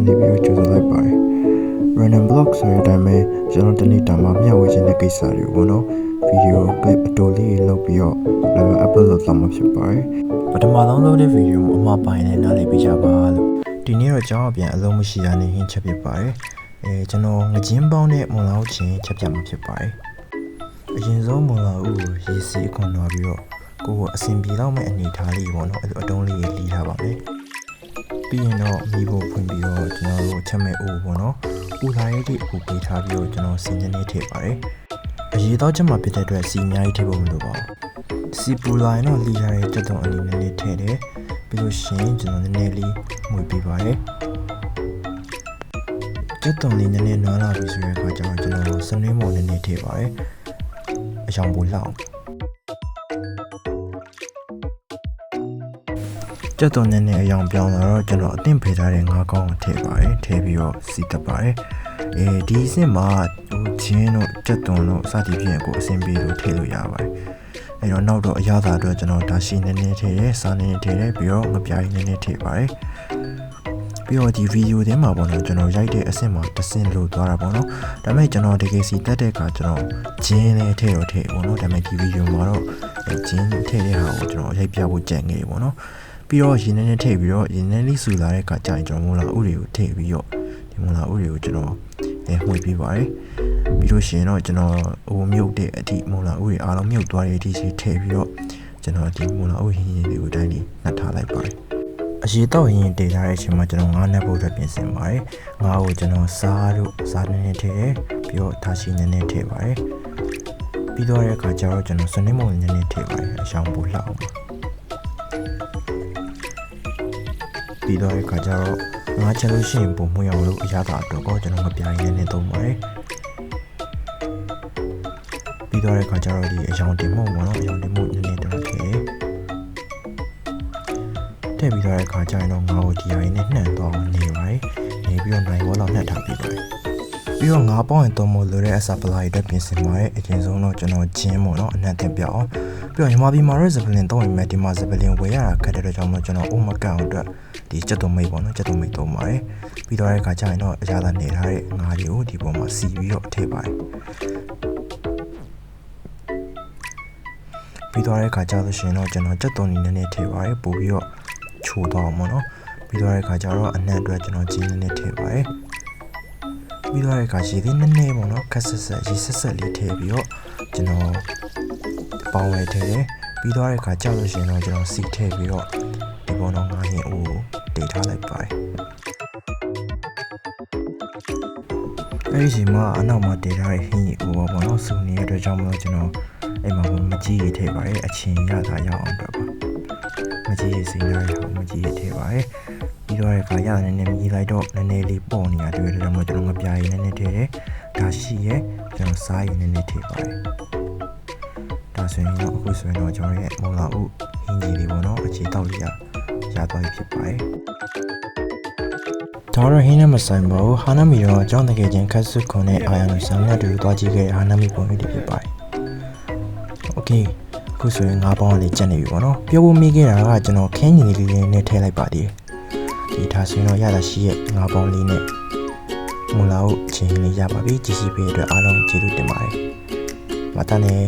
ကနေပြီးတော့ကြိုဆိုလိုက်ပါတယ် random blog ဆိုတဲ့အတိုင်းပဲကျွန်တော်တနေ့တာမှာမျှဝေခြင်းတဲ့ကိစ္စတွေကိုပေါ့နော်ဗီဒီယို clip အတော်လေးလုပ်ပြီးတော့ upload လုပ်သွားမှာဖြစ်ပါတယ်ပထမဆုံးလုပ်တဲ့ဗီဒီယိုအမှားပိုင်းနဲ့နားလည်ပေးကြပါလို့ဒီနေ့တော့ကျွန်တော်ပြန်အလုံးမရှိတာနဲ့ဟင်းချက်ဖြစ်ပါတယ်ကျွန်တော်ငကြင်းပေါင်းနဲ့မွန်လာဦးချင်းချက်ပြမှာဖြစ်ပါတယ်အရင်ဆုံးမွန်လာဦးကိုရေးစီအခွန်တော်ပြီးတော့ကိုယ်အဆင်ပြေတော့မဲ့အနေထားလေးပေါ့နော်အဲ့လိုအတုံးလေးလီးထားပါမယ်ပြီးရင်တော့မိဖို့ဖွင့်ပြီးတော့ကျွန်တော်တို့ချက်မဲ့ဦးပေါ့နော်ဦးလာရေးတိအခုပေးထားပြီးတော့ကျွန်တော်စီနေနေထည့်ပါတယ်အရေးတော့ချက်မှာဖြစ်တဲ့အတွက်စီအများကြီးထည့်ဖို့မလိုပါဘူးစီပူလာရင်တော့လီထားတဲ့တက်တုံအနေနဲ့လေးထည့်တယ်ပြီးလို့ရှိရင်ကျွန်တော်နည်းနည်းလေးမှုပေးပါတယ်တက်တုံလေးနည်းနည်းနွားလာပြီဆိုတဲ့အခါကျတော့ကျွန်တော်စနွေးမော်နည်းနည်းထည့်ပါတယ်အကြောင်းပိုလောက်ကျက်သွန်နဲ့အယောင်ပြောင်းလာတော့ကျွန်တော်အသင့်ဖေထားတဲ့ငါးကောင်းကိုထည့်ပါတယ်ထည့်ပြီးတော့စီတက်ပါတယ်ဒီအဆင့်မှာဂျင်းတို့ကျက်သွန်တို့စသည်ဖြင့်ကိုအဆင်ပြေလို့ထည့်လို့ရပါတယ်အဲ့တော့နောက်တော့အရသာအတွက်ကျွန်တော်ဒါရှိနည်းနည်းထည့်တယ်စားနည်းနည်းထည့်တယ်ပြီးတော့ငပြားကြီးနည်းနည်းထည့်ပါတယ်ပြီးတော့ဒီဗီဒီယိုထဲမှာပေါ့နော်ကျွန်တော်ရိုက်တဲ့အဆင့်မှာတစ်ဆင့်လို့သွားတာပေါ့နော်ဒါပေမဲ့ကျွန်တော်တကယ်စီတက်တဲ့အခါကျွန်တော်ဂျင်းလေးထည့်တော့ထည့်ပေါ့နော်ဒါပေမဲ့ဒီဗီဒီယိုမှာတော့ဂျင်းထည့်တဲ့ဟာကိုကျွန်တော်ရိုက်ပြဖို့ကြံခဲ့ပေါ့နော်ပြီးတော့ရင်းနေထည့်ပြီးတော့ရင်းနေလေးဆူလာတဲ့အခါကျရင်ကျွန်တော်မူလာဥတွေကိုထည့်ပြီးတော့ဒီမူလာဥတွေကိုကျွန်တော်မှွေပြီးပါတယ်ပြီးလို့ရှိရင်တော့ကျွန်တော်မြုပ်တဲ့အထိမူလာဥတွေအားလုံးမြုပ်သွားတဲ့အထိထည့်ပြီးတော့ကျွန်တော်ဒီမူလာဥရင်းရင်းတွေကိုတိုင်းလေးနှက်ထားလိုက်ပါတယ်အရေးတော့ရင်းတည်ထားတဲ့အချိန်မှာကျွန်တော်ငါးနှက်ဖို့အတွက်ပြင်ဆင်ပါတယ်ငါးကိုကျွန်တော်စားနည်းနည်းထည့်တယ်ပြီးတော့ထားရှိနည်းနည်းထည့်ပါတယ်ပြီးတော့တဲ့အခါကျတော့ကျွန်တော်စနေမုံနည်းနည်းထည့်ပါတယ်အရှောင်ပို့လောက်အောင်ပြီးတော့အခါကျတော့ငါချက်လို့ရှိရင်ပုံမွေးအောင်လို့အရသာတော့ကိုကျွန်တော်မပြိုင်နေသုံးပါတယ်ပြီးတော့အခါကျတော့ဒီအယောင်တင်မှုပေါ့နော်အယောင်တင်မှုနည်းနည်းတော့ထည့်ပြီးတော့အခါကျရင်တော့ငါ့ကိုဒီအရင်နဲ့နှံ့သွားနေပါတယ်နေပြီးတော့နိုင်ဘောလောက်နှက်ထားပြီးပါတယ်ပြီးတော့ငါးပေါင်းရင်သုံးဖို့လိုတဲ့အစာပလာတွေပြင်ဆင်ပါတယ်အရင်ဆုံးတော့ကျွန်တော်ဂျင်းပေါ့နော်အနက်တင်ပြအောင်ပြီးတော့ညီမပြီးမှာတော့ဇပလင်သုံးရင်မဲ့ဒီမှာဇပလင်ဝယ်ရတာခက်တဲ့အတွက်ကြောင့်ကျွန်တော်အိုမကန်အတွက်ဒီချက်သွမိတ်ပေါ့နော်ချက်သွမိတ်သုံးပါတယ်ပြီးတော့တဲ့အခါကျရင်တော့အရာသာနေထားတဲ့ငါးတွေကိုဒီပေါ်မှာစီပြီးတော့ထည့်ပါတယ်ပြီးတော့တဲ့အခါကျလို့ရှိရင်တော့ကျွန်တော်ချက်သွနည်းနည်းထည့်ပါတယ်ပို့ပြီးတော့ချိုးတော့မှာနော်ပြီးတော့တဲ့အခါကျတော့အနက်အတွက်ကျွန်တော်ဂျင်းနည်းနည်းထည့်ပါတယ်ပြီးတော့အခါရှိသေးနည်းနည်းပေါ့နော်ခက်ဆက်ဆက်ရေးဆက်ဆက်လေးထည့်ပြီးတော့ကျွန်တော်ပေါင်းဝဲထည့်တယ်ပြီးတော့အခါကြောက်လို့ရှိရင်တော့ကျွန်တော်စီထည့်ပြီးတော့ဒီပေါ်တော့ငါးရင်အိုးကိုတိတ်ထားလိုက်ပါတယ်အဲဒီချိန်မှာအနောက်မှာတိတ်ထားတဲ့ဟင်းကြီးအိုးပေါ့နော်စူနေတဲ့အတွက်ကြောင့်မလို့ကျွန်တော်အိမ်မှာမကြီးရေးထည့်ပါတယ်အချင်းရတာရအောင်အတွက်ပါမကြီးရေးစိမ်းရအောင်မကြီးရေးထည့်ပါတယ်ပြီးတော့အခါရနည်းနည်းမြည်လိုက်တော့နည်းနည်းလေးပေါ့နေရတယ်တွေ့တယ်ကျွန်တော်ငပြားရည်နည်းနည်းထည့်တယ်ဒါရှိရဲ့ကျွန်တော်စားရည်နည်းနည်းထည့်ပါတယ်ဒါဆိုရင်တော့အခုဆိုရင်တော့ကျွန်တော်ရဲ့မုံလာဥဟင်းကြီးလေးပေါ့နော်အခြေတောက်လေးရသွားပြီဖြစ်ပါတယ်ဒါတော့ဟင်းနဲ့မဆိုင်ပါဘူးဟာနာမီတော့အကြောင်းတကယ်ချင်းခက်ဆွခွန်နဲ့အာရန်ဆန်မြတ်တွေတွားကြည့်ခဲ့တဲ့ဟာနာမီပုံရိပ်တွေဖြစ်ပါတယ်โอเคအခုဆိုရင်ငါးပေါင်းလေးကျက်နေပြီပေါ့နော်ပြောဖို့မိခဲ့တာကကျွန်တော်ခင်းကြီးလေးနဲ့ထည့်လိုက်ပါသေးတယ်ဒီထားဆိုရင်တော့ရတာရှိရဲ့ငါးပေါင်းလေးနဲ့မူလာကိုချင်းလေးရပါပြီကြည့်စီပေးတဲ့အတွက်အားလုံးကျေးဇူးတင်ပါတယ်မတန်းနဲ့